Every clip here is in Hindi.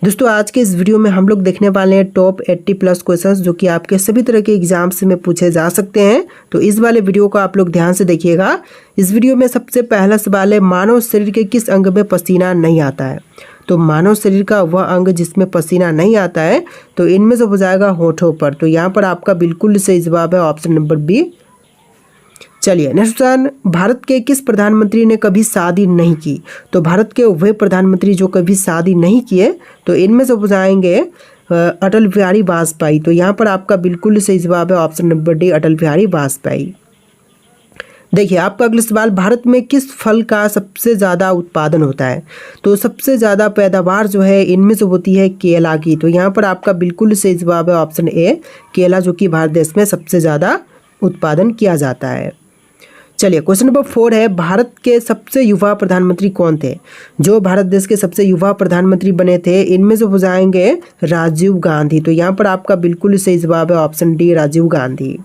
दोस्तों आज के इस वीडियो में हम लोग देखने वाले हैं टॉप 80 प्लस क्वेश्चंस जो कि आपके सभी तरह के एग्जाम्स में पूछे जा सकते हैं। तो इस वाले वीडियो को आप लोग ध्यान से देखिएगा। इस वीडियो में सबसे पहला सवाल है, मानव शरीर के किस अंग में पसीना नहीं आता है। तो मानव शरीर का वह अंग जिसमें पसीना नहीं आता है, तो इनमें से हो जाएगा होठों पर। तो यहाँ पर आपका बिल्कुल सही जवाब है ऑप्शन नंबर बी। चलिए नेक्स्ट क्वेश्चन, भारत के किस प्रधानमंत्री ने कभी शादी नहीं की। तो भारत के वह प्रधानमंत्री जो कभी शादी नहीं किए, तो इनमें से हो जाएंगे अटल बिहारी वाजपेयी। तो यहाँ पर आपका बिल्कुल सही जवाब है option number D, Atal Bihari Vajpayee. देखिए आपका अगला सवाल, भारत में किस फल का सबसे ज़्यादा उत्पादन होता है। तो सबसे ज़्यादा पैदावार जो है इनमें से होती है केला की। तो यहाँ पर आपका बिल्कुल सही जवाब है ऑप्शन ए, केला, जो कि भारत देश में सबसे ज़्यादा उत्पादन किया जाता है। चलिए क्वेश्चन नंबर 4 है, भारत के सबसे युवा प्रधानमंत्री कौन थे। जो भारत देश के सबसे युवा प्रधानमंत्री बने थे, इनमें से हो जाएंगे राजीव गांधी। तो यहाँ पर आपका बिल्कुल सही जवाब है ऑप्शन डी, राजीव गांधी।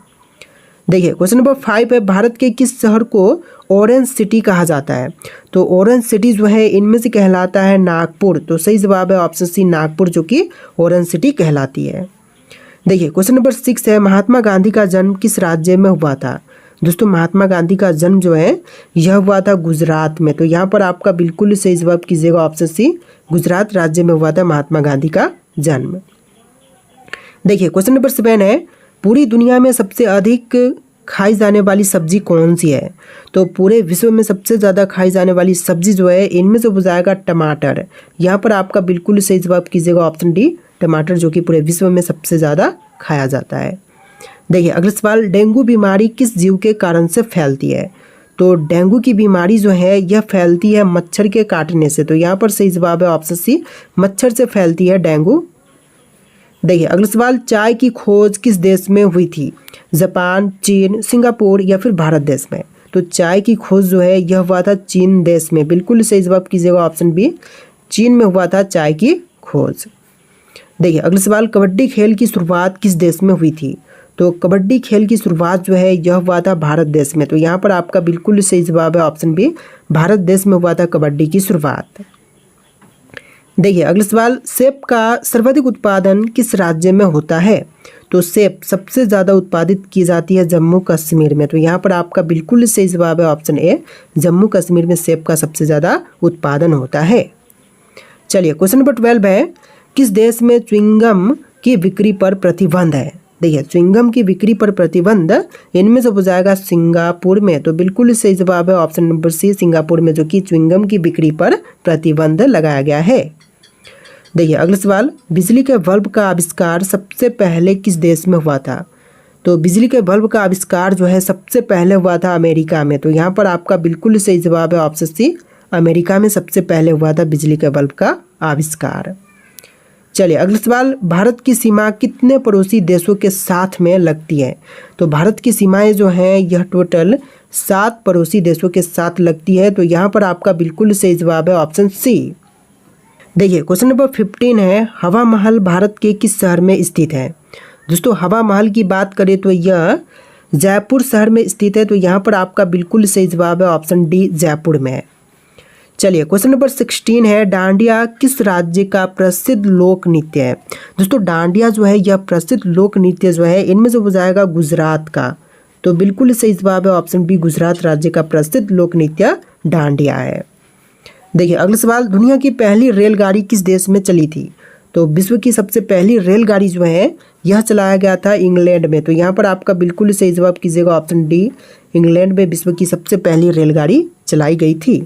देखिए क्वेश्चन नंबर 5 है, भारत के किस शहर को ऑरेंज सिटी कहा जाता है। तो ऑरेंज सिटी जो है इनमें से कहलाता है नागपुर। तो सही जवाब है ऑप्शन सी, नागपुर, जो कि ऑरेंज सिटी कहलाती है। देखिए क्वेश्चन नंबर 6 है, महात्मा गांधी का जन्म किस राज्य में हुआ था। दोस्तों महात्मा गांधी का जन्म जो है यह हुआ था गुजरात में। तो यहाँ पर आपका बिल्कुल सही जवाब कीजिएगा ऑप्शन सी, गुजरात राज्य में हुआ था महात्मा गांधी का जन्म। देखिए क्वेश्चन नंबर 7 है, पूरी दुनिया में सबसे अधिक खाई जाने वाली सब्जी कौन सी है। तो पूरे विश्व में सबसे ज़्यादा खाई जाने वाली सब्जी जो है इनमें से हो जाएगा टमाटर। यहाँ पर आपका बिल्कुल सही जवाब कीजिएगा ऑप्शन डी, टमाटर, जो कि पूरे विश्व में सबसे ज़्यादा खाया जाता है। देखिए अगला सवाल, डेंगू बीमारी किस जीव के कारण से फैलती है। तो डेंगू की बीमारी जो है यह फैलती है मच्छर के काटने से। तो यहाँ पर सही जवाब है ऑप्शन सी, मच्छर से फैलती है डेंगू। देखिए अगला सवाल, चाय की खोज किस देश में हुई थी। जापान, चीन, सिंगापुर या फिर भारत देश में। तो चाय की खोज जो है यह हुआ था चीन देश में। बिल्कुल सही जवाब कीजिएगा ऑप्शन बी, चीन में हुआ था चाय की खोज। देखिए अगला सवाल, कबड्डी खेल की शुरुआत किस देश में हुई थी। तो कबड्डी खेल की शुरुआत जो है यह हुआ था भारत देश में। तो यहाँ पर आपका बिल्कुल सही जवाब है ऑप्शन बी, भारत देश में हुआ था कबड्डी की शुरुआत। देखिए अगला सवाल, सेब का सर्वाधिक उत्पादन किस राज्य में होता है। तो सेब सबसे ज़्यादा उत्पादित की जाती है जम्मू कश्मीर में। तो यहाँ पर आपका बिल्कुल सही जवाब है ऑप्शन ए, जम्मू कश्मीर में सेब का सबसे ज़्यादा उत्पादन होता है। चलिए क्वेश्चन नंबर 12 है, किस देश में च्युइंगम की बिक्री पर प्रतिबंध है। देखिए च्युइंगम की बिक्री पर प्रतिबंध इनमें से हो जाएगा सिंगापुर में। तो बिल्कुल सही जवाब है ऑप्शन नंबर सी, सिंगापुर में, जो कि च्युइंगम की बिक्री पर प्रतिबंध लगाया गया है। देखिए अगला सवाल, बिजली के बल्ब का आविष्कार सबसे पहले किस देश में हुआ था। तो बिजली के बल्ब का आविष्कार जो है सबसे पहले हुआ था अमेरिका में। तो यहाँ पर आपका बिल्कुल सही जवाब है ऑप्शन सी, अमेरिका में सबसे पहले हुआ था बिजली के बल्ब का आविष्कार। चलिए अगला सवाल, भारत की सीमा कितने पड़ोसी देशों के साथ में लगती है। तो भारत की सीमाएं जो हैं यह टोटल 7 पड़ोसी देशों के साथ लगती है। तो यहाँ पर आपका बिल्कुल सही जवाब है ऑप्शन सी। देखिए क्वेश्चन नंबर 15 है, हवा महल भारत के किस शहर में स्थित है। दोस्तों हवा महल की बात करें तो यह जयपुर शहर में स्थित है। तो यहाँ पर आपका बिल्कुल सही जवाब है ऑप्शन डी, जयपुर में है। चलिए क्वेश्चन नंबर 16 है, डांडिया किस राज्य का प्रसिद्ध लोक नृत्य है। दोस्तों डांडिया जो है यह प्रसिद्ध लोक नृत्य जो है इनमें से हो जाएगा गुजरात का। तो बिल्कुल सही जवाब है ऑप्शन बी, गुजरात राज्य का प्रसिद्ध लोक नृत्य डांडिया है। देखिए अगला सवाल, दुनिया की पहली रेलगाड़ी किस देश में चली थी। तो विश्व की सबसे पहली रेलगाड़ी जो है यह चलाया गया था इंग्लैंड में। तो यहाँ पर आपका बिल्कुल सही जवाब कीजिएगा ऑप्शन डी, इंग्लैंड में विश्व की सबसे पहली रेलगाड़ी चलाई गई थी।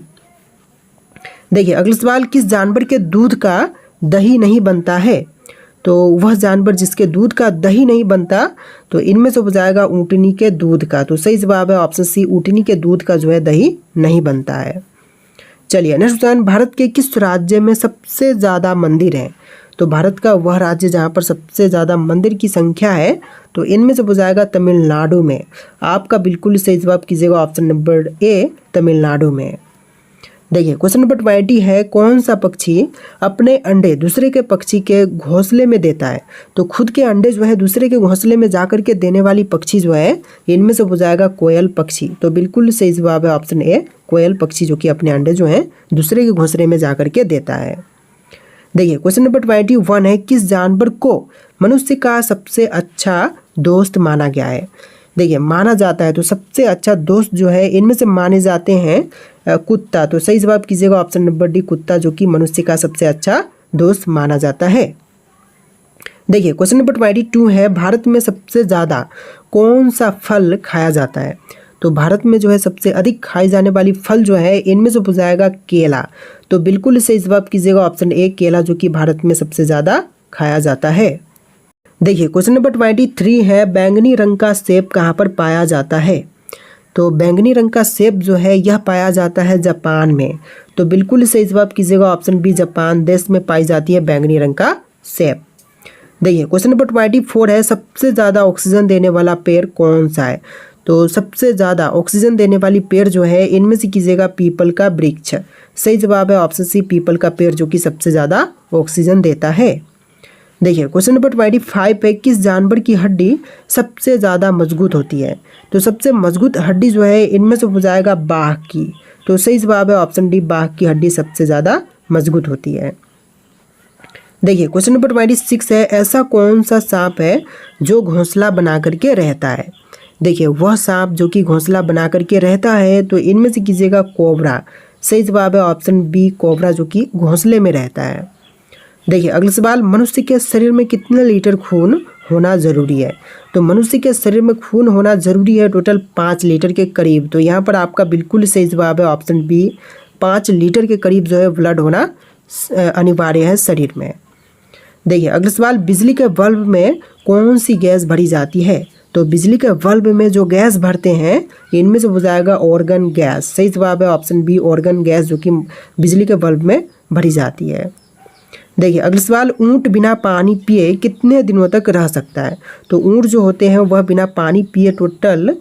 देखिए अगला सवाल, किस जानवर के दूध का दही नहीं बनता है। तो वह जानवर जिसके दूध का दही नहीं बनता, तो इनमें से हो जाएगा ऊँटनी के दूध का। तो सही जवाब है ऑप्शन सी, ऊँटनी के दूध का जो है दही नहीं बनता है। चलिए नेक्स्ट क्वेश्चन, भारत के किस राज्य में सबसे ज़्यादा मंदिर हैं। तो भारत का वह राज्य जहाँ पर सबसे ज़्यादा मंदिर की संख्या है, तो इनमें से हो जाएगा तमिलनाडु में। आपका बिल्कुल सही जवाब कीजिएगा ऑप्शन नंबर ए, तमिलनाडु में। देखिए क्वेश्चन नंबर 20 है, कौन सा पक्षी अपने अंडे दूसरे के पक्षी के घोंसले में देता है। तो खुद के अंडे जो है दूसरे के घोंसले में जाकर के देने वाली पक्षी जो है इनमें से हो जाएगा कोयल पक्षी। तो बिल्कुल सही जवाब है ऑप्शन ए, कोयल पक्षी, जो कि अपने अंडे जो है दूसरे के घोंसले में जाकर के देता है। देखिए क्वेश्चन नंबर 21 है, किस जानवर को मनुष्य का सबसे अच्छा दोस्त माना गया है। देखिए माना जाता है तो सबसे अच्छा दोस्त जो है इनमें से माने जाते हैं कुत्ता। तो सही जवाब कीजिएगा ऑप्शन नंबर डी, कुत्ता जो कि मनुष्य का सबसे अच्छा दोस्त माना जाता है। देखिए क्वेश्चन नंबर 22 है, भारत में सबसे ज़्यादा कौन सा फल खाया जाता है। तो भारत में जो है सबसे अधिक खाई जाने वाली फल जो है इनमें से हो जाएगा केला। तो बिल्कुल सही जवाब कीजिएगा ऑप्शन ए, केला जो कि भारत में सबसे ज़्यादा खाया जाता है। देखिए क्वेश्चन नंबर 23 है, बैंगनी रंग का सेब कहाँ पर पाया जाता है। तो बैंगनी रंग का सेब जो है यह पाया जाता है जापान में। तो बिल्कुल सही जवाब कीजिएगा ऑप्शन बी, जापान देश में पाई जाती है बैंगनी रंग का सेब। देखिए क्वेश्चन नंबर 24 है, सबसे ज़्यादा ऑक्सीजन देने वाला पेड़ कौन सा है। तो सबसे ज़्यादा ऑक्सीजन देने वाली पेड़ जो है इनमें से कीजिएगा पीपल का वृक्ष। सही जवाब है ऑप्शन सी, पीपल का पेड़ जो कि सबसे ज़्यादा ऑक्सीजन देता है। देखिए क्वेश्चन नंबर 25 है, किस जानवर की हड्डी सबसे ज़्यादा मजबूत होती है। तो सबसे मजबूत हड्डी जो है इनमें से हो जाएगा बाघ की। तो सही जवाब है ऑप्शन डी, बाघ की हड्डी सबसे ज़्यादा मजबूत होती है। देखिए क्वेश्चन नंबर 26 है, ऐसा कौन सा सांप है जो घोंसला बना करके रहता है। देखिए वह सांप जो कि घोंसला बना करके रहता है तो इनमें से कीजिएगा कोबरा। सही जवाब है ऑप्शन बी, कोबरा जो कि घोंसले में रहता है। देखिए अगला सवाल, मनुष्य के शरीर में कितने लीटर खून होना ज़रूरी है। तो मनुष्य के शरीर में खून होना ज़रूरी है टोटल 5 लीटर के करीब। तो यहाँ पर आपका बिल्कुल सही जवाब है ऑप्शन बी, 5 लीटर के करीब जो है ब्लड होना अनिवार्य है शरीर में। देखिए अगला सवाल, बिजली के बल्ब में कौन सी गैस भरी जाती है। तो बिजली के बल्ब में जो गैस भरते हैं इनमें से हो जाएगा ऑर्गन गैस। सही जवाब है ऑप्शन बी, ऑर्गन गैस जो कि बिजली के बल्ब में भरी जाती है। देखिए अगला सवाल, ऊँट बिना पानी पिए कितने दिनों तक रह सकता है। तो ऊँट जो होते हैं वह बिना पानी पिए टोटल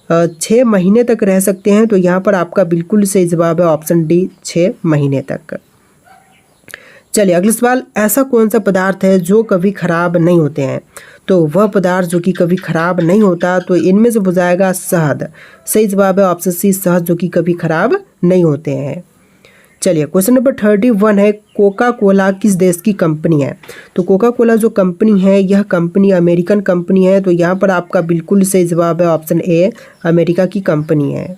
6 महीने तक रह सकते हैं। तो यहाँ पर आपका बिल्कुल सही जवाब है ऑप्शन डी, 6 महीने तक। चलिए अगला सवाल, ऐसा कौन सा पदार्थ है जो कभी खराब नहीं होते हैं। तो वह पदार्थ जो कि कभी खराब नहीं होता तो इनमें से हो जाएगा शहद। सही जवाब है ऑप्शन सी, शहद जो कि कभी खराब नहीं होते हैं। चलिए क्वेश्चन नंबर 31 है, कोका कोला किस देश की कंपनी है। तो कोका कोला जो कंपनी है यह कंपनी अमेरिकन कंपनी है। तो यहाँ पर आपका बिल्कुल सही जवाब है ऑप्शन ए, अमेरिका की कंपनी है।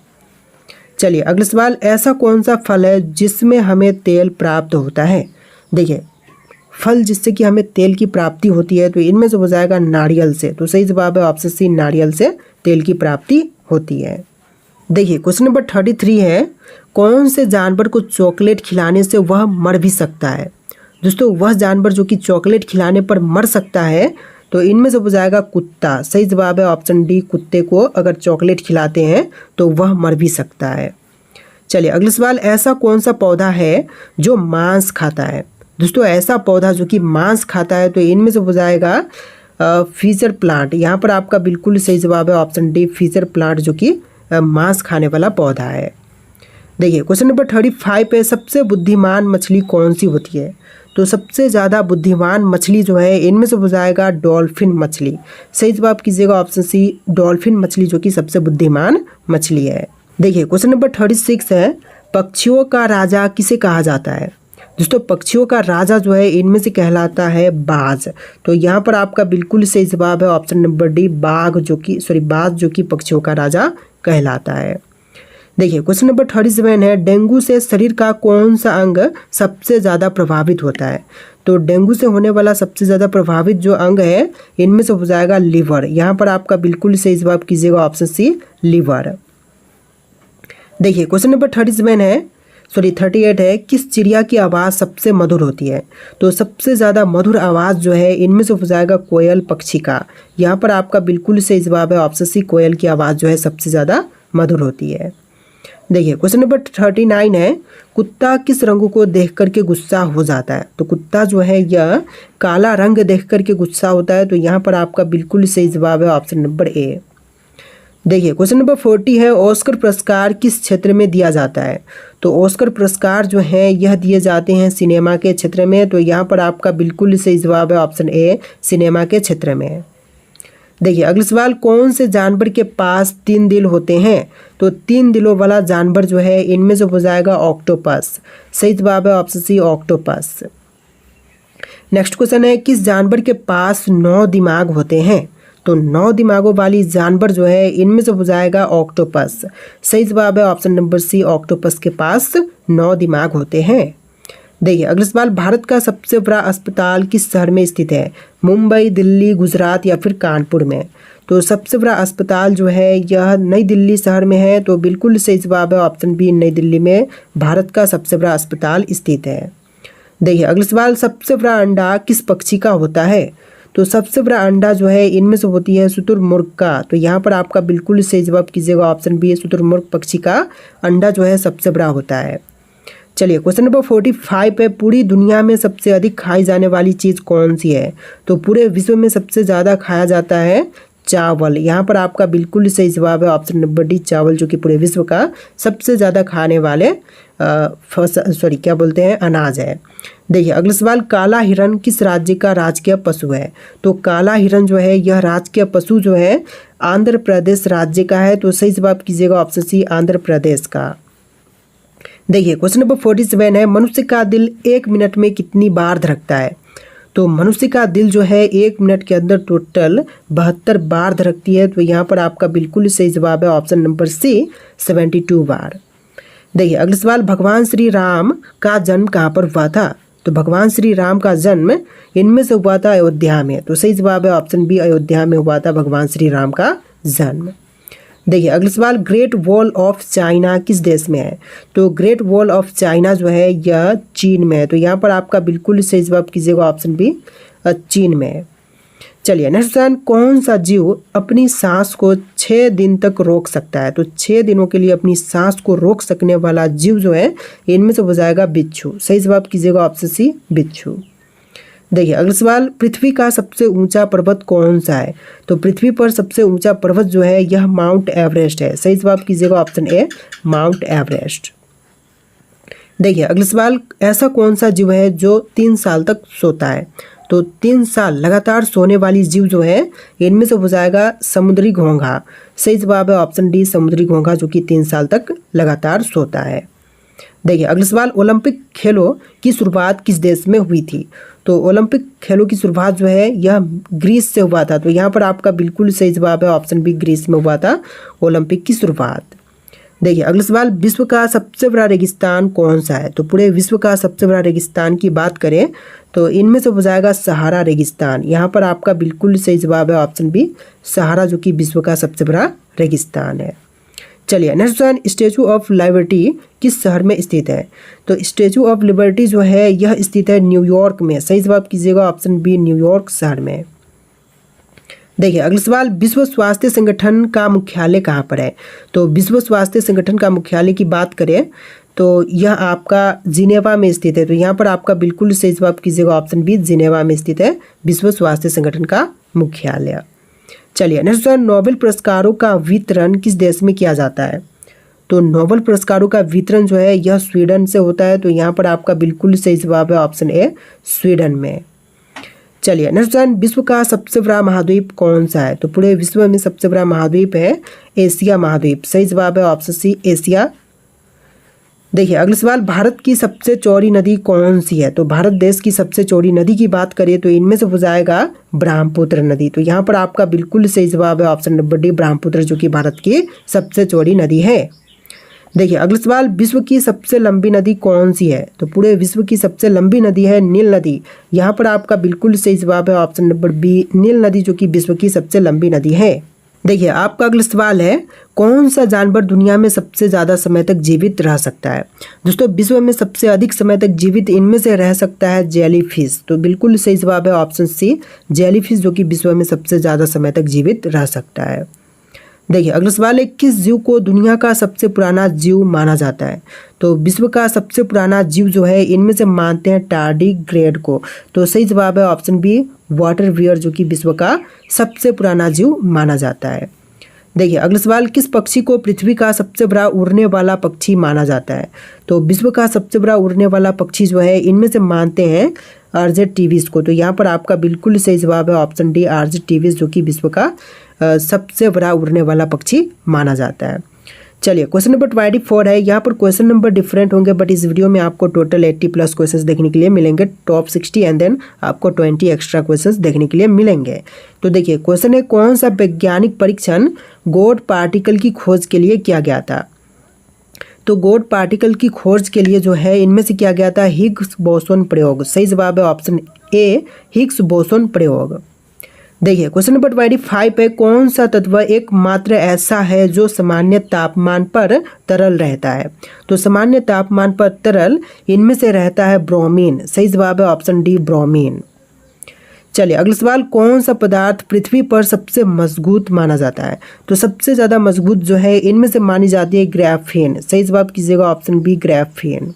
चलिए अगला सवाल, ऐसा कौन सा फल है जिसमें हमें तेल प्राप्त होता है। देखिए फल जिससे कि हमें तेल की प्राप्ति होती है तो इनमें से हो जाएगा नारियल से। तो सही जवाब है ऑप्शन सी, नारियल से तेल की प्राप्ति होती है। देखिए क्वेश्चन नंबर 33 है, कौन से जानवर को चॉकलेट खिलाने से वह मर भी सकता है। दोस्तों वह जानवर जो कि चॉकलेट खिलाने पर मर सकता है तो इनमें से हो जाएगा कुत्ता। सही जवाब है ऑप्शन डी, कुत्ते को अगर चॉकलेट खिलाते हैं तो वह मर भी सकता है। चलिए अगला सवाल, ऐसा कौन सा पौधा है जो मांस खाता है। दोस्तों ऐसा पौधा जो कि मांस खाता है तो इनमें से हो जाएगा फीचर प्लांट। यहाँ पर आपका बिल्कुल सही जवाब है ऑप्शन डी, फीचर प्लांट जो कि मांस खाने वाला पौधा है। देखिए क्वेश्चन नंबर 35 है, सबसे बुद्धिमान मछली कौन सी होती है। तो सबसे ज़्यादा बुद्धिमान मछली जो है इनमें से हो जाएगा डॉल्फिन मछली। सही जवाब कीजिएगा ऑप्शन सी, डॉल्फिन मछली जो कि सबसे बुद्धिमान मछली है। देखिए क्वेश्चन नंबर 36 है, पक्षियों का राजा किसे कहा जाता है। दोस्तों पक्षियों का राजा जो है इनमें से कहलाता है बाज। तो यहाँ पर आपका बिल्कुल सही जवाब है ऑप्शन नंबर डी, बाज जो कि पक्षियों का राजा कहलाता है। देखिए क्वेश्चन नंबर 37 है, डेंगू से शरीर का कौन सा अंग सबसे ज़्यादा प्रभावित होता है। तो डेंगू से होने वाला सबसे ज़्यादा प्रभावित जो अंग है इनमें से हो जाएगा लीवर। यहाँ पर आपका बिल्कुल सही जवाब कीजिएगा ऑप्शन सी, लीवर। देखिए क्वेश्चन नंबर 38 है, किस चिड़िया की आवाज़ सबसे मधुर होती है। तो सबसे ज़्यादा मधुर आवाज़ जो है इनमें से हो जाएगा कोयल पक्षी का। यहाँ पर आपका बिल्कुल सही जवाब है ऑप्शन सी, कोयल की आवाज़ जो है सबसे ज़्यादा मधुर होती है। देखिए क्वेश्चन नंबर 39 है, कुत्ता किस रंग को देख करके गुस्सा हो जाता है। तो कुत्ता जो है यह काला रंग देख करके गुस्सा होता है। तो यहाँ पर आपका बिल्कुल सही जवाब है ऑप्शन नंबर ए। देखिए क्वेश्चन नंबर 40 है, ऑस्कर पुरस्कार किस क्षेत्र में दिया जाता है। तो ऑस्कर पुरस्कार जो है यह दिए जाते हैं सिनेमा के क्षेत्र में। तो यहाँ पर आपका बिल्कुल सही जवाब है ऑप्शन ए, सिनेमा के क्षेत्र में। देखिए अगला सवाल, कौन से जानवर के पास 3 दिल होते हैं। तो 3 दिलों वाला जानवर जो है इनमें से हो जाएगा ऑक्टोपस। सही जवाब है option C, octopus. Next question है, किस जानवर के पास 9 दिमाग होते हैं? तो 9 दिमागों वाली जानवर जो है इनमें से हो जाएगा ऑक्टोपस। सही जवाब है ऑप्शन नंबर सी, ऑक्टोपस के पास 9 दिमाग होते हैं। देखिए अगला सवाल, भारत का सबसे बड़ा अस्पताल किस शहर में स्थित है? मुंबई, दिल्ली, गुजरात या फिर कानपुर में? तो सबसे बड़ा अस्पताल जो है यह नई दिल्ली शहर में है। तो बिल्कुल सही जवाब है ऑप्शन बी, नई दिल्ली में भारत का सबसे बड़ा अस्पताल स्थित है। देखिए अगला सवाल, सबसे बड़ा अंडा किस पक्षी का होता है? तो सबसे बड़ा अंडा जो है इनमें से होती है शुतुरमुर्ग का। तो यहाँ पर आपका बिल्कुल सही जवाब कीजिएगा ऑप्शन बी, शुतुरमुर्ग पक्षी का अंडा जो है सबसे बड़ा होता है। चलिए क्वेश्चन नंबर 45 है, पूरी दुनिया में सबसे अधिक खाई जाने वाली चीज़ कौन सी है? तो पूरे विश्व में सबसे ज़्यादा खाया जाता है चावल। यहाँ पर आपका बिल्कुल सही जवाब है ऑप्शन नंबर डी, चावल, जो कि पूरे विश्व का सबसे ज़्यादा खाने वाले अनाज है। देखिए अगला सवाल, काला हिरन किस राज्य का राजकीय पशु है? तो काला हिरन जो है यह राजकीय पशु जो है आंध्र प्रदेश राज्य का है। तो सही जवाब कीजिएगा ऑप्शन सी, आंध्र प्रदेश का। देखिए क्वेश्चन नंबर 47 है, मनुष्य का दिल 1 मिनट में कितनी बार धड़कता है? तो मनुष्य का दिल जो है 1 मिनट के अंदर टोटल 72 बार धड़कती है। तो यहाँ पर आपका बिल्कुल सही जवाब है ऑप्शन नंबर सी, 72 बार। देखिए अगला सवाल, भगवान श्री राम का जन्म कहाँ पर हुआ था? तो भगवान श्री राम का जन्म इनमें से हुआ था अयोध्या में। तो सही जवाब है ऑप्शन बी, अयोध्या में हुआ था भगवान श्री राम का जन्म। देखिए अगला सवाल, ग्रेट वॉल ऑफ चाइना किस देश में है? तो ग्रेट वॉल ऑफ चाइना जो है यह चीन में है। तो यहाँ पर आपका बिल्कुल सही जवाब कीजिएगा ऑप्शन बी, चीन में है। चलिए नेक्स्ट क्वेश्चन, कौन सा जीव अपनी सांस को 6 दिन तक रोक सकता है? तो 6 दिनों के लिए अपनी सांस को रोक सकने वाला जीव जो है इनमें से हो जाएगा बिच्छू। सही जवाब कीजिएगा ऑप्शन सी, बिच्छू। देखिए अगला सवाल, पृथ्वी का सबसे ऊंचा पर्वत कौन सा है? तो पृथ्वी पर सबसे ऊंचा पर्वत जो है यह माउंट एवरेस्ट है। सही जवाब कीजिएगा ऑप्शन ए, माउंट एवरेस्ट। देखिए अगला सवाल, ऐसा कौन सा जीव है जो 3 साल तक सोता है? तो 3 साल लगातार सोने वाली जीव जो है इनमें से हो जाएगा समुद्री घोंघा। सही जवाब है ऑप्शन डी, समुद्री घोंघा, जो कि 3 साल तक लगातार सोता है। देखिए अगला सवाल, ओलंपिक खेलों की शुरुआत किस देश में हुई थी? तो ओलंपिक खेलों की शुरुआत जो है यह ग्रीस से हुआ था। तो यहाँ पर आपका बिल्कुल सही जवाब है ऑप्शन बी, ग्रीस में हुआ था ओलंपिक की शुरुआत। देखिए अगला सवाल, विश्व का सबसे बड़ा रेगिस्तान कौन सा है? तो पूरे विश्व का सबसे बड़ा रेगिस्तान की बात करें तो इनमें से हो जाएगा सहारा रेगिस्तान। यहाँ पर आपका बिल्कुल सही जवाब है ऑप्शन बी, सहारा, जो कि विश्व का सबसे बड़ा रेगिस्तान है। चलिए next question, statue of liberty किस शहर में स्थित है? तो स्टैचू ऑफ लिबर्टी जो है यह स्थित है न्यूयॉर्क में। सही जवाब कीजिएगा ऑप्शन बी, न्यूयॉर्क शहर में। देखिए अगला सवाल, विश्व स्वास्थ्य संगठन का मुख्यालय कहाँ पर है? तो विश्व स्वास्थ्य संगठन का मुख्यालय की बात करें तो यह आपका जिनेवा में स्थित है। तो यहाँ पर आपका बिल्कुल सही जवाब कीजिएगा ऑप्शन बी, जिनेवा में स्थित है विश्व स्वास्थ्य संगठन का मुख्यालय। चलिए नेक्स्ट क्वेश्चन, नोबेल पुरस्कारों का वितरण किस देश में किया जाता है? तो नोबेल पुरस्कारों का वितरण जो है यह स्वीडन से होता है। तो यहाँ पर आपका बिल्कुल सही जवाब है ऑप्शन ए, स्वीडन में। चलिए नेक्स्ट क्वेश्चन, विश्व का सबसे बड़ा महाद्वीप कौन सा है? तो पूरे विश्व में सबसे बड़ा महाद्वीप है एशिया महाद्वीप। सही जवाब है ऑप्शन सी, एशिया। देखिए अगला सवाल, भारत की सबसे चौड़ी नदी कौन सी है? तो भारत देश की सबसे चौड़ी नदी की बात करें तो इनमें से हो जाएगा ब्रह्मपुत्र नदी। तो यहाँ पर आपका बिल्कुल सही जवाब है ऑप्शन नंबर डी, ब्रह्मपुत्र, जो कि भारत की सबसे चौड़ी नदी है। देखिए अगला सवाल, विश्व की सबसे लंबी नदी कौन सी है? तो पूरे विश्व की सबसे लंबी नदी है नील नदी। यहाँ पर आपका बिल्कुल सही जवाब है ऑप्शन नंबर बी, नील नदी, जो कि विश्व की सबसे लंबी नदी है। देखिए आपका अगला सवाल है, कौन सा जानवर दुनिया में सबसे ज़्यादा समय तक जीवित रह सकता है? दोस्तों विश्व में सबसे अधिक समय तक जीवित इनमें से रह सकता है जेलीफिश। तो बिल्कुल सही जवाब है ऑप्शन सी, जेलीफिश, जो कि विश्व में सबसे ज़्यादा समय तक जीवित रह सकता है। देखिए अगला सवाल है, किस जीव को दुनिया का सबसे पुराना जीव माना जाता है? तो विश्व का सबसे पुराना जीव जो है इनमें से मानते हैं टार्डीग्रेड को। तो सही जवाब है ऑप्शन बी, वाटर बियर, जो कि विश्व का सबसे पुराना जीव माना जाता है। देखिए अगला सवाल, किस पक्षी को पृथ्वी का सबसे बड़ा उड़ने वाला पक्षी माना जाता है? तो विश्व का सबसे बड़ा उड़ने वाला पक्षी जो है इनमें से मानते हैं आर्जेटिविस को। तो यहाँ पर आपका बिल्कुल सही जवाब है ऑप्शन डी, आर्जेटिविस, जो कि विश्व का सबसे बड़ा उड़ने वाला पक्षी माना जाता है। चलिए क्वेश्चन नंबर 24 है। यहाँ पर क्वेश्चन नंबर डिफरेंट होंगे, बट इस वीडियो में आपको टोटल 80 प्लस क्वेश्चंस देखने के लिए मिलेंगे, टॉप 60 एंड देन आपको 20 एक्स्ट्रा क्वेश्चंस देखने के लिए मिलेंगे। तो देखिए क्वेश्चन है, कौन सा वैज्ञानिक परीक्षण गॉड पार्टिकल की खोज के लिए किया गया था? तो गॉड पार्टिकल की खोज के लिए जो है इनमें से किया गया था हिग्स बोसोन प्रयोग। सही जवाब है ऑप्शन ए, हिग्स बोसोन प्रयोग। देखिए क्वेश्चन नंबर 25 है, कौन सा तत्व एकमात्र ऐसा है जो सामान्य तापमान पर तरल रहता है? तो सामान्य तापमान पर तरल इनमें से रहता है ब्रोमीन। सही जवाब है ऑप्शन डी, ब्रोमीन। चलिए अगला सवाल, कौन सा पदार्थ पृथ्वी पर सबसे मजबूत माना जाता है? तो सबसे ज़्यादा मजबूत जो है इनमें से मानी जाती है ग्रेफीन। सही जवाब कीजिएगा ऑप्शन बी, ग्रेफीन।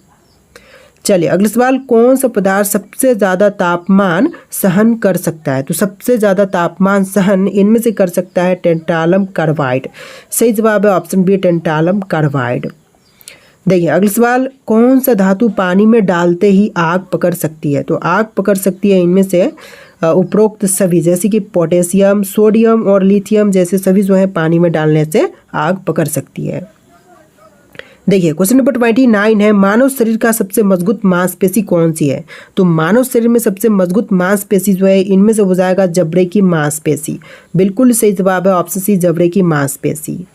चलिए अगला सवाल, कौन सा पदार्थ सबसे ज़्यादा तापमान सहन कर सकता है? तो सबसे ज़्यादा तापमान सहन इनमें से कर सकता है टेंटालम कार्बाइड। सही जवाब है ऑप्शन बी, टेंटालम कार्बाइड। देखिए अगला सवाल, कौन सा धातु पानी में डालते ही आग पकड़ सकती है? तो आग पकड़ सकती है इनमें से उपरोक्त सभी, जैसे कि पोटेशियम, सोडियम और लिथियम जैसे सभी जो है पानी में डालने से आग पकड़ सकती है। देखिए क्वेश्चन नंबर 29 है, मानव शरीर का सबसे मजबूत मांसपेशी कौन सी है? तो मानव शरीर में सबसे मजबूत मांसपेशी जो है इनमें से हो जाएगा जबड़े की मांसपेशी। बिल्कुल सही जवाब है ऑप्शन सी, जबड़े की मांसपेशी।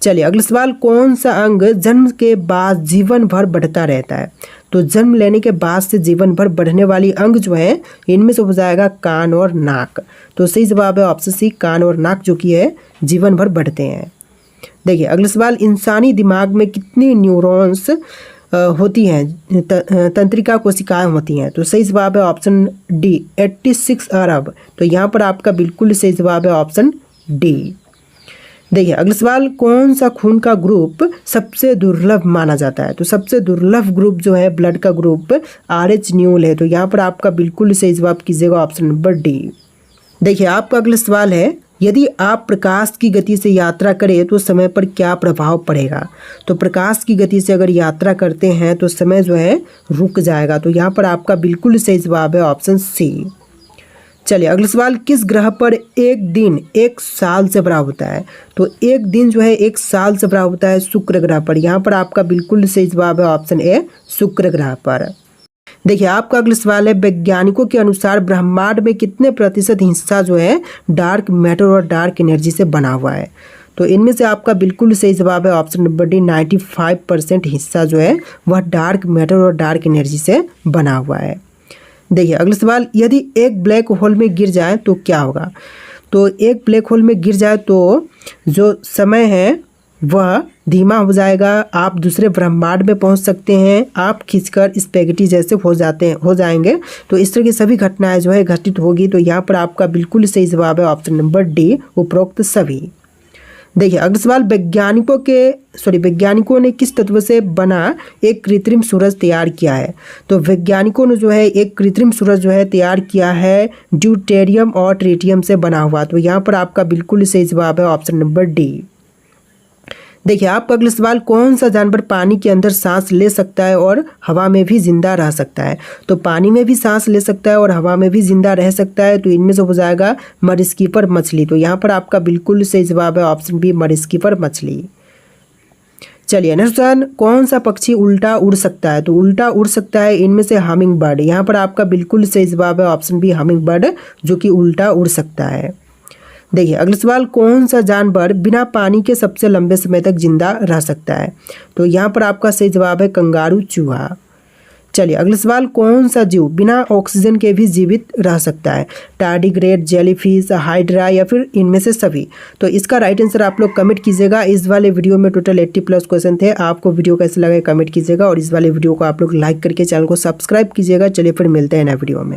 चलिए अगला सवाल, कौन सा अंग जन्म के बाद जीवन भर बढ़ता रहता है? तो जन्म लेने के बाद से जीवन भर बढ़ने वाली अंग जो है इनमें से हो जाएगा कान और नाक। तो सही जवाब है ऑप्शन सी, कान और नाक जो कि है जीवन भर बढ़ते हैं। देखिए अगला सवाल, इंसानी दिमाग में कितनी न्यूरॉन्स होती हैं, तंत्रिका कोशिकाएं होती हैं? तो सही जवाब है ऑप्शन डी, 86 अरब। तो यहाँ पर आपका बिल्कुल सही जवाब है ऑप्शन डी। देखिए अगला सवाल, कौन सा खून का ग्रुप सबसे दुर्लभ माना जाता है? तो सबसे दुर्लभ ग्रुप जो है ब्लड का ग्रुप RH न्यूल है। तो यहाँ पर आपका बिल्कुल सही जवाब कीजिएगा ऑप्शन नंबर डी। देखिए आपका अगला सवाल है, यदि आप प्रकाश की गति से यात्रा करें तो समय पर क्या प्रभाव पड़ेगा? तो प्रकाश की गति से अगर यात्रा करते हैं तो समय जो है रुक जाएगा। तो यहाँ पर आपका बिल्कुल सही जवाब है ऑप्शन सी। चलिए अगला सवाल, किस ग्रह पर एक दिन एक साल से बड़ा होता है? तो एक दिन जो है एक साल से बड़ा होता है शुक्र ग्रह पर। यहाँ पर आपका बिल्कुल सही जवाब है ऑप्शन ए, शुक्र ग्रह पर। देखिए आपका अगला सवाल है, वैज्ञानिकों के अनुसार ब्रह्मांड में कितने प्रतिशत हिस्सा जो है डार्क मैटर और डार्क एनर्जी से बना हुआ है? तो इनमें से आपका बिल्कुल सही जवाब है ऑप्शन नंबर डी, 95% हिस्सा जो है वह डार्क मैटर और डार्क एनर्जी से बना हुआ है। देखिए अगला सवाल, यदि एक ब्लैक होल में गिर जाए तो क्या होगा? तो एक ब्लैक होल में गिर जाए तो जो समय है वह धीमा हो जाएगा, आप दूसरे ब्रह्मांड में पहुंच सकते हैं, आप खिंचकर स्पेगेटी जैसे हो जाएंगे। तो इस तरह की सभी घटनाएं जो है घटित होगी। तो यहाँ पर आपका बिल्कुल सही जवाब है ऑप्शन नंबर डी, उपरोक्त सभी। देखिए अगला सवाल, वैज्ञानिकों ने किस तत्व से बना एक कृत्रिम सूरज तैयार किया है? तो वैज्ञानिकों ने जो है एक कृत्रिम सूरज जो है तैयार किया है ड्यूटेरियम और ट्रिटियम से बना हुआ। तो यहाँ पर आपका बिल्कुल सही जवाब है ऑप्शन नंबर डी। देखिए आपका अगला सवाल, कौन सा जानवर पानी के अंदर सांस ले सकता है और हवा में भी जिंदा रह सकता है? तो पानी में भी सांस ले सकता है और हवा में भी जिंदा रह सकता है। तो इनमें से हो जाएगा मरीस्कीपर मछली। तो यहाँ पर आपका बिल्कुल सही जवाब है ऑप्शन बी, मरीस्कीपर मछली। चलिए नेक्स्ट क्वेश्चन, कौन सा पक्षी उल्टा उड़ सकता है? तो उल्टा उड़ सकता है इनमें से हमिंग बर्ड। यहाँ पर आपका बिल्कुल सही जवाब है ऑप्शन बी, हमिंग बर्ड जो कि उल्टा उड़ सकता है। देखिए अगला सवाल, कौन सा जानवर बिना पानी के सबसे लंबे समय तक जिंदा रह सकता है? तो यहाँ पर आपका सही जवाब है कंगारू चूहा। चलिए अगला सवाल, कौन सा जीव बिना ऑक्सीजन के भी जीवित रह सकता है? टार्डिग्रेड, जेलीफिश, हाइड्रा या फिर इनमें से सभी? तो इसका राइट आंसर आप लोग कमेंट कीजिएगा। इस वाले वीडियो में टोटल 80 प्लस क्वेश्चन थे। आपको वीडियो कैसे लगा कमेंट कीजिएगा और इस वाले वीडियो को आप लोग लाइक करके चैनल को सब्सक्राइब कीजिएगा। चलिए फिर मिलते हैं नए वीडियो में।